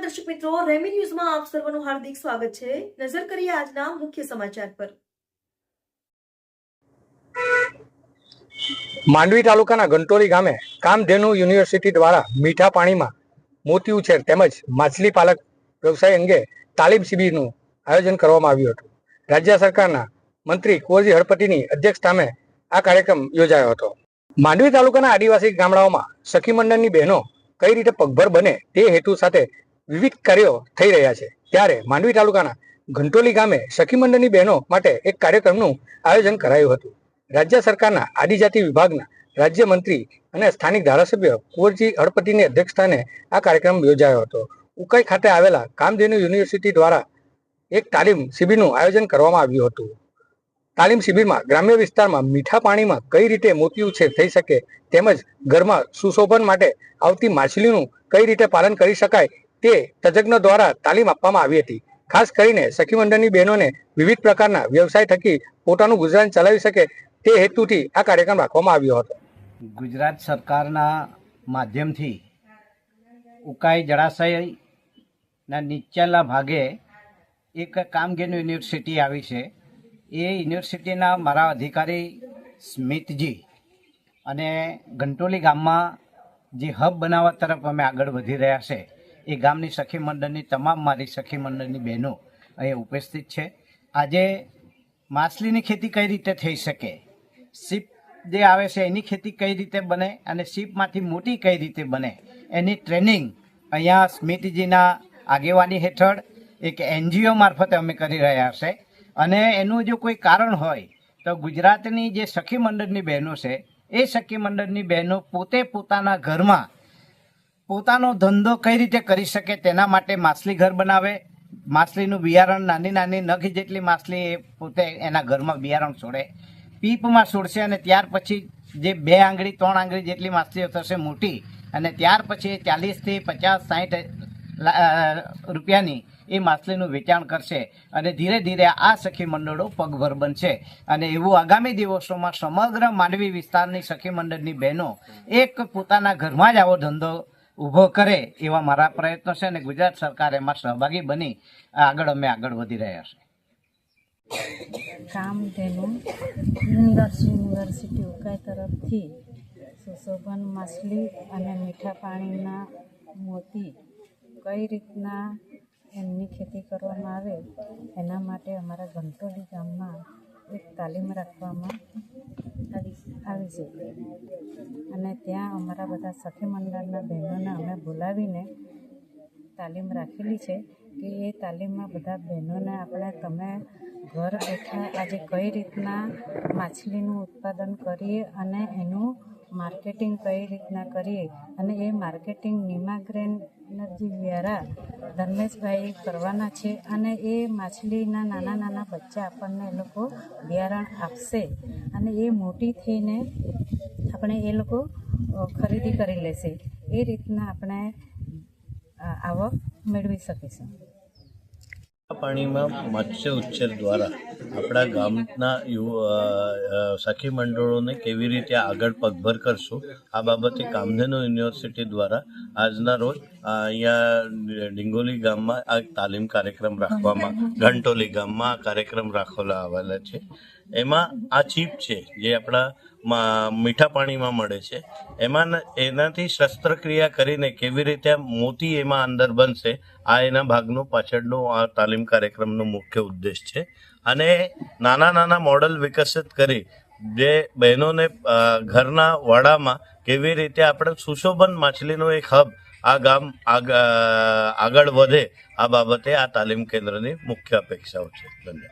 દર્શક મિત્રો, રેમી ન્યૂઝમાં આપ સર્વનું હાર્દિક સ્વાગત છે। નજર કરીએ આજના મુખ્ય સમાચાર પર। માંડવી તાલુકાના ગંટોલી ગામે કામધેનુ યુનિવર્સિટી દ્વારા મીઠા પાણીમાં મોતી ઉછેર તેમજ માછલી પાલક વ્યવસાય અંગે તાલીમ શિબિરનું આયોજન કરવામાં આવ્યું હતું। રાજ્ય સરકારના મંત્રી કુંવરજી હળપતિની અધ્યક્ષસ્થાને આ કાર્યક્રમ યોજાયો હતો। માંડવી તાલુકાના આદિવાસી ગામડાઓમાં સખી મંડળની બહેનો કઈ રીતે પગભર બને તે હેતુ સાથે વિવિધ કાર્યો થઈ રહ્યા છે। ત્યારે માંડવી તાલુકાના ઘંટોલી ગામે સખી મંડળની બહેનો માટે એક કાર્યક્રમનું આયોજન કરાયું હતું। રાજ્ય સરકારના આદિજાતિ વિભાગના રાજ્યમંત્રી અને સ્થાનિક ધારાસભ્ય કુંવરજી હળપતિની અધ્યક્ષસ્થાને આ કાર્યક્રમ યોજાયો હતો। ઉકાઈ ખાતે આવેલા કામધેનુ યુનિવર્સિટી દ્વારા એક તાલીમ શિબિરનું આયોજન કરવામાં આવ્યું હતું। તાલીમ શિબિરમાં ગ્રામ્ય વિસ્તારમાં મીઠા પાણીમાં કઈ રીતે મોતી ઉછેર થઈ શકે તેમજ ઘરમાં સુશોભન માટે આવતી માછલીનું કઈ રીતે પાલન કરી શકાય તે તજજ્ઞો દ્વારા તાલીમ આપવામાં આવી હતી। ખાસ કરીને સખી મંડળની બહેનોને વિવિધ પ્રકારના વ્યવસાય થકી પોતાનું ગુજરાન ચલાવી શકે તે હેતુથી આ કાર્યક્રમ રાખવામાં આવ્યો હતો। ગુજરાત સરકારના માધ્યમથી ઉકાઈ જળાશયના નીચેલા ભાગે એક કામધેનુ યુનિવર્સિટી આવી છે। એ યુનિવર્સિટીના મારા અધિકારી સ્મિતજી અને ઘંટોલી ગામમાં જે હબ બનાવવા તરફ અમે આગળ વધી રહ્યા છે એ ગામની સખી મંડળની તમામ મારી સખી મંડળની બહેનો અહીં ઉપસ્થિત છે। આજે માછલીની ખેતી કઈ રીતે થઈ શકે, સીપ જે આવે છે એની ખેતી કઈ રીતે બને અને સીપમાંથી મોટી કઈ રીતે બને એની ટ્રેનિંગ અહીંયા સ્મિતજીના આગેવાની હેઠળ એક NGO મારફતે અમે કરી રહ્યા છે। અને એનું જો કોઈ કારણ હોય તો ગુજરાતની જે સખી મંડળની બહેનો છે એ સખી મંડળની બહેનો પોતે પોતાના ઘરમાં પોતાનો ધંધો કઈ રીતે કરી શકે તેના માટે માછલી ઘર બનાવે, માછલીનું બિયારણ નાની નાની નખ જેટલી માછલી એ પોતે એના ઘરમાં બિયારણ છોડે, પીપમાં છોડશે અને ત્યાર પછી જે 2 આંગળી 3 આંગળી જેટલી માછલીઓ થશે મોટી અને ત્યાર પછી 40 થી 50 60 રૂપિયાની એ માછલીનું વેચાણ કરશે અને ધીરે ધીરે આ સખી મંડળો પગભર બનશે। અને એવું આગામી દિવસોમાં સમગ્ર માંડવી વિસ્તારની સખી મંડળની બહેનો એક પોતાના ઘરમાં જ આવો ધંધો ઊભો કરે એવા મારા પ્રયત્નો છે અને ગુજરાત સરકાર એમાં સહભાગી બની આગળ વધી રહ્યા છે। કામધેનુ યુનિવર્સિટી ઉકાઈ તરફથી સુશોભન માછલી અને મીઠા પાણીના મોતી કઈ રીતના એમની ખેતી કરવામાં આવે એના માટે અમારા ઘંટોલી ગામમાં એક તાલીમ રાખવામાં આવી છે અને ત્યાં અમારા બધા સખી મંડળના બહેનોને અમે બોલાવીને તાલીમ રાખેલી છે કે એ તાલીમમાં બધા બહેનોને તમે ઘર બેઠા આજે કઈ રીતના માછલીનું ઉત્પાદન કરીએ અને એનું માર્કેટિંગ કઈ રીતના કરીએ અને એ માર્કેટિંગ નિમાગ્રેન એનર્જી દ્વારા ધર્મેશભાઈ કરવાના છે અને એ માછલીના નાના નાના બચ્ચા આપણને એ લોકો બિયારણ આપશે અને એ મોટી થઈને આપણે એ લોકો ખરીદી કરી લેશે। એ રીતના આપણે આવક મેળવી શકીશું। પાણીમાં મત્સ્ય ઉછેર દ્વારા આપણા ગામના સખી મંડળોને કેવી રીતે આગળ પગભર કરશું આ બાબતે કામધેનુ યુનિવર્સિટી દ્વારા આજના રોજ અહીંયા ડિંગોલી ગામમાં આ તાલીમ કાર્યક્રમ રાખવામાં ઘંટોલી ગામમાં આ કાર્યક્રમ રાખવામાં આવેલા છે। એમાં આ ચીપ છે જે આપણા મીઠા પાણીમાં મળે છે એનાથી શસ્ત્રક્રિયા કરીને કેવી રીતે મોતી એમાં અંદર બનશે આ એના ભાગનો પાછળનો આ તાલીમ કાર્યક્રમનો મુખ્ય ઉદ્દેશ છે। અને નાના નાના મોડલ વિકસિત કરી જે બહેનોને ઘરના વાડામાં કેવી રીતે આપણે સુશોભન માછલીનો એક હબ આ ગામ આગળ વધે આ બાબતે આ તાલીમ કેન્દ્રની મુખ્ય અપેક્ષાઓ છે। ધન્યવાદ।